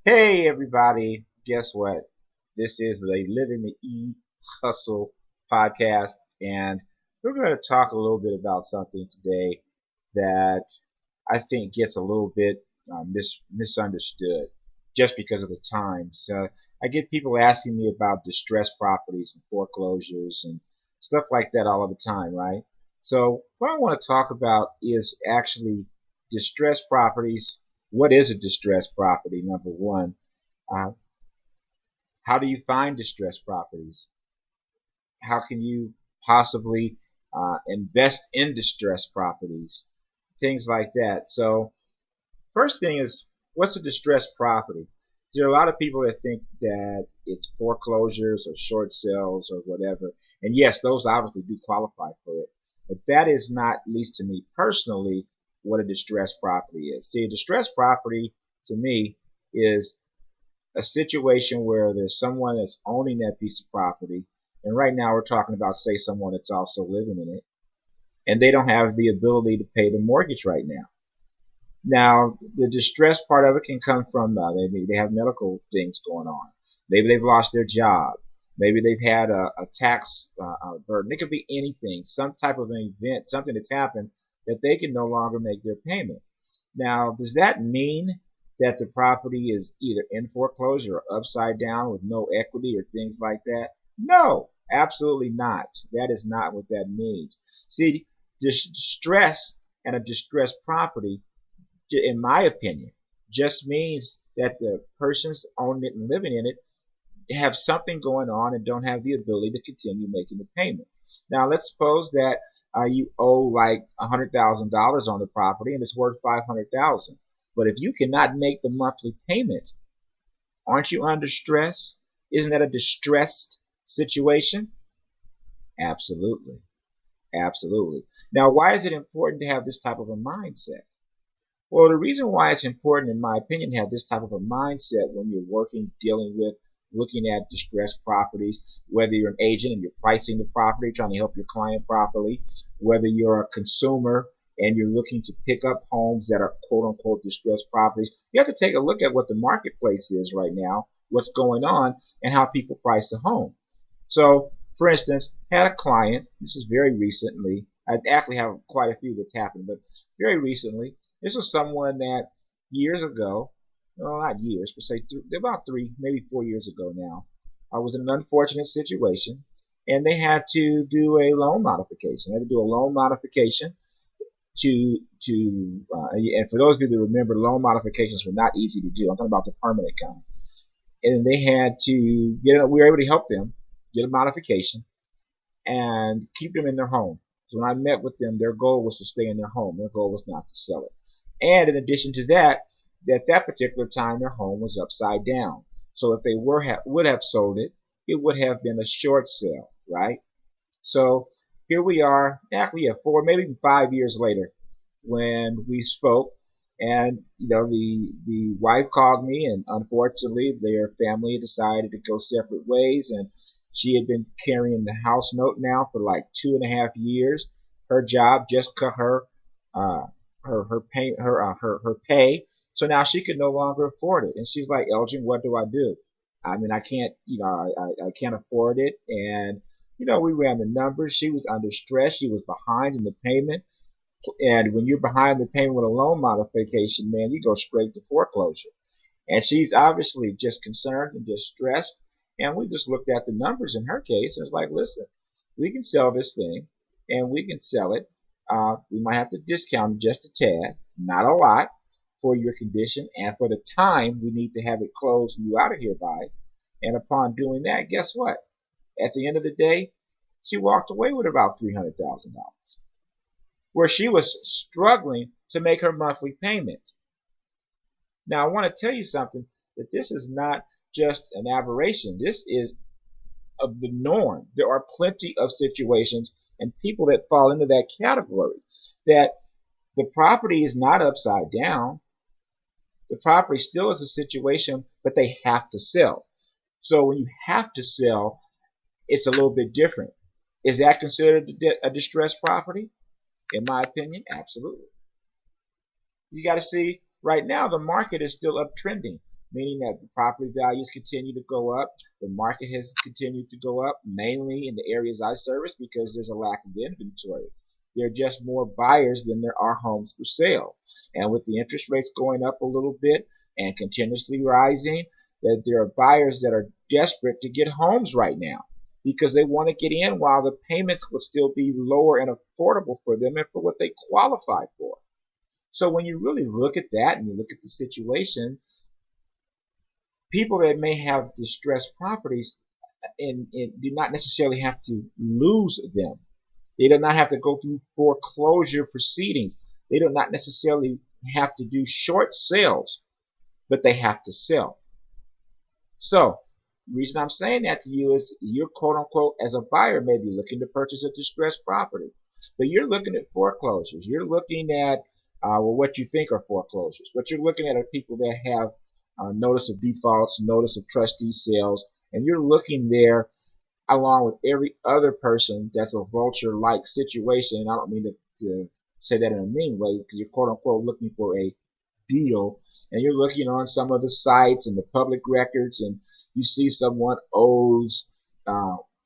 Hey everybody, guess what? This is the Living the E-Hustle podcast, and we're going to talk a little bit about something today that I think gets a little bit misunderstood just because of the times. I get people asking me about distressed properties and foreclosures and stuff like that all of the time, right? So what I want to talk about is actually distressed properties. What is a distressed property, number one? Uh, how do you find distressed properties? How can you possibly invest in distressed properties? Things like that. So first thing is, what's a distressed property? There are a lot of people that think that it's foreclosures or short sales or whatever. And yes, those obviously do qualify for it. But that is not, at least to me personally, what a distressed property is. See, a distressed property to me is a situation where there's someone that's owning that piece of property, and right now we're talking about, say, someone that's also living in it, and they don't have the ability to pay the mortgage right now. Now, the distress part of it can come from maybe they have medical things going on. Maybe they've lost their job. Maybe they've had a tax burden. It could be anything, some type of an event, something that's happened that they can no longer make their payment. Now, does that mean that the property is either in foreclosure or upside down with no equity or things like that? No, absolutely not. That is not what that means. See, distress and a distressed property, in my opinion, just means that the persons owning it and living in it have something going on and don't have the ability to continue making the payment. Now, let's suppose that you owe like $100,000 on the property and it's worth $500,000. But if you cannot make the monthly payment, aren't you under stress? Isn't that a distressed situation? Absolutely. Absolutely. Now, why is it important to have this type of a mindset? Well, the reason why it's important, in my opinion, to have this type of a mindset when you're working, dealing with, looking at distressed properties, whether you're an agent and you're pricing the property, trying to help your client properly, whether you're a consumer and you're looking to pick up homes that are quote unquote distressed properties, you have to take a look at what the marketplace is right now, what's going on, and how people price the home. So, for instance, had a client, this is very recently, I actually have quite a few that's happened, but very recently, this was someone that years ago, well, not years, but say about 3, maybe 4 years ago now, I was in an unfortunate situation, and they had to do a loan modification. They had to do a loan modification and for those of you that remember, loan modifications were not easy to do. I'm talking about the permanent kind. And they had to we were able to help them get a modification and keep them in their home. So when I met with them, their goal was to stay in their home. Their goal was not to sell it. And in addition to that, at that particular time, their home was upside down. So if they would have sold it, it would have been a short sale, right? So here we are, actually, 4, maybe even 5 years later, when we spoke, and the wife called me, and unfortunately, their family decided to go separate ways, and she had been carrying the house note now for like 2.5 years. Her job just cut her pay, so now she could no longer afford it. And she's like, Elgin, what do I do? I mean, I can't, I can't afford it. And we ran the numbers. She was under stress. She was behind in the payment. And when you're behind the payment with a loan modification, man, you go straight to foreclosure. And she's obviously just concerned and just stressed. And we just looked at the numbers in her case. And it's like, listen, we can sell this thing and we can sell it. We might have to discount it just a tad, not a lot, for your condition and for the time we need to have it closed and you out of here by. And upon doing that, guess what? At the end of the day, she walked away with about $300,000, where she was struggling to make her monthly payment. Now, I want to tell you something, that this is not just an aberration. This is of the norm. There are plenty of situations and people that fall into that category, that the property is not upside down. The property still is a situation, but they have to sell. So when you have to sell, it's a little bit different. Is that considered a distressed property? In my opinion, absolutely. You got to see, right now the market is still uptrending. meaning that the property values continue to go up. The market has continued to go up, mainly in the areas I service because there's a lack of inventory. There are just more buyers than there are homes for sale. And with the interest rates going up a little bit and continuously rising, that there are buyers that are desperate to get homes right now because they want to get in while the payments would still be lower and affordable for them and for what they qualify for. So when you really look at that and you look at the situation, people that may have distressed properties and do not necessarily have to lose them. They do not have to go through foreclosure proceedings. They do not necessarily have to do short sales, but they have to sell. So the reason I'm saying that to you is you're quote unquote as a buyer may be looking to purchase a distressed property, but you're looking at foreclosures. You're looking at what you think are foreclosures. What you're looking at are people that have notice of defaults, notice of trustee sales, and you're looking there along with every other person that's a vulture-like situation. And I don't mean to say that in a mean way because you're quote unquote looking for a deal, and you're looking on some of the sites and the public records, and you see someone owes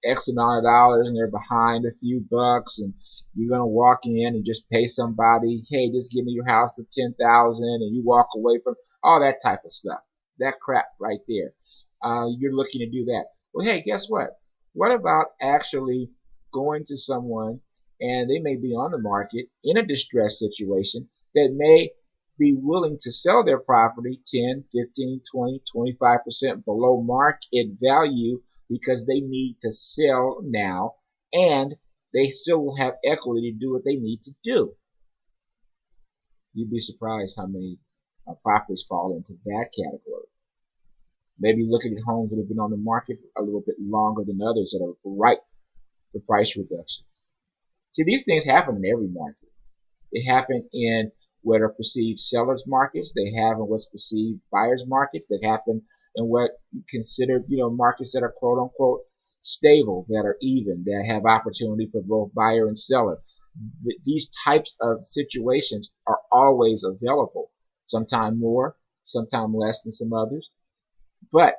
X amount of dollars and they're behind a few bucks, and you're gonna walk in and just pay somebody, hey, just give me your house for $10,000, and you walk away from all that type of stuff. That crap right there. You're looking to do that. Well, hey, guess what? What about actually going to someone and they may be on the market in a distressed situation that may be willing to sell their property 10, 15, 20, 25% below market value because they need to sell now and they still will have equity to do what they need to do. You'd be surprised how many properties fall into that category. Maybe looking at homes that have been on the market a little bit longer than others that are ripe for price reduction. See, these things happen in every market. They happen in what are perceived sellers markets. They happen in what's perceived buyers markets. They happen in what you consider, markets that are quote unquote stable, that are even, that have opportunity for both buyer and seller. These types of situations are always available. Sometimes more, sometimes less than some others. But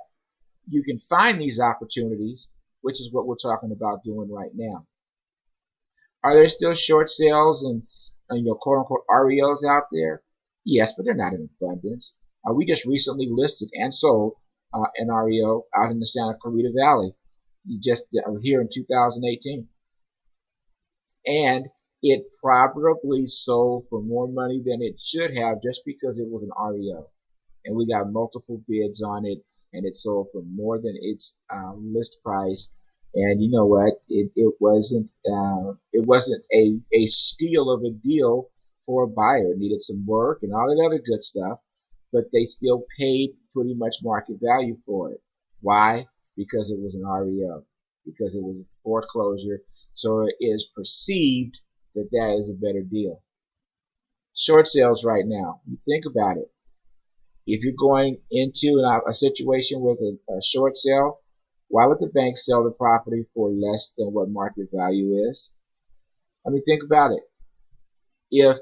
you can find these opportunities, which is what we're talking about doing right now. Are there still short sales and quote unquote REOs out there? Yes, but they're not in abundance. We just recently listed and sold an REO out in the Santa Clarita Valley just here in 2018. And it probably sold for more money than it should have just because it was an REO. And we got multiple bids on it, and it sold for more than its list price. And you know what? It wasn't a steal of a deal for a buyer. It needed some work and all that other good stuff, but they still paid pretty much market value for it. Why? Because it was an REO, because it was a foreclosure. So it is perceived that that is a better deal. Short sales right now. You think about it. If you're going into a situation with a short sale, why would the bank sell the property for less than what market value is? I mean, think about it. If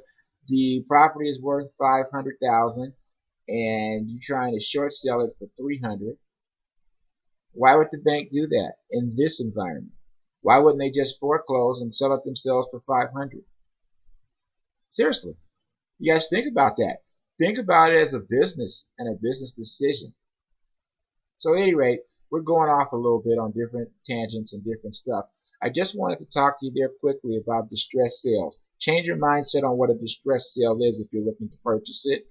the property is worth $500,000 and you're trying to short sell it for $300,000, why would the bank do that in this environment? Why wouldn't they just foreclose and sell it themselves for $500,000? Seriously, you guys think about that. Think about it as a business and a business decision. So at any rate, we're going off a little bit on different tangents and different stuff. I just wanted to talk to you there quickly about distressed sales. Change your mindset on what a distressed sale is if you're looking to purchase it.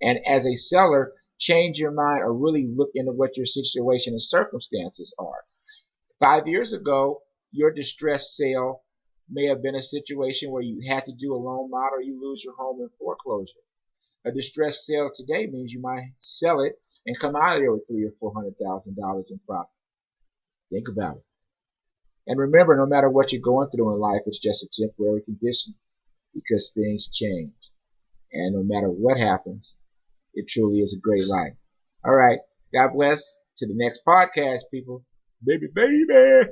And as a seller, change your mind or really look into what your situation and circumstances are. 5 years ago, your distressed sale may have been a situation where you had to do a loan mod or you lose your home in foreclosure. A distressed sale today means you might sell it and come out of there with $300,000 or $400,000 in profit. Think about it. And remember, no matter what you're going through in life, it's just a temporary condition because things change. And no matter what happens, it truly is a great life. All right. God bless. To the next podcast, people. Baby, baby.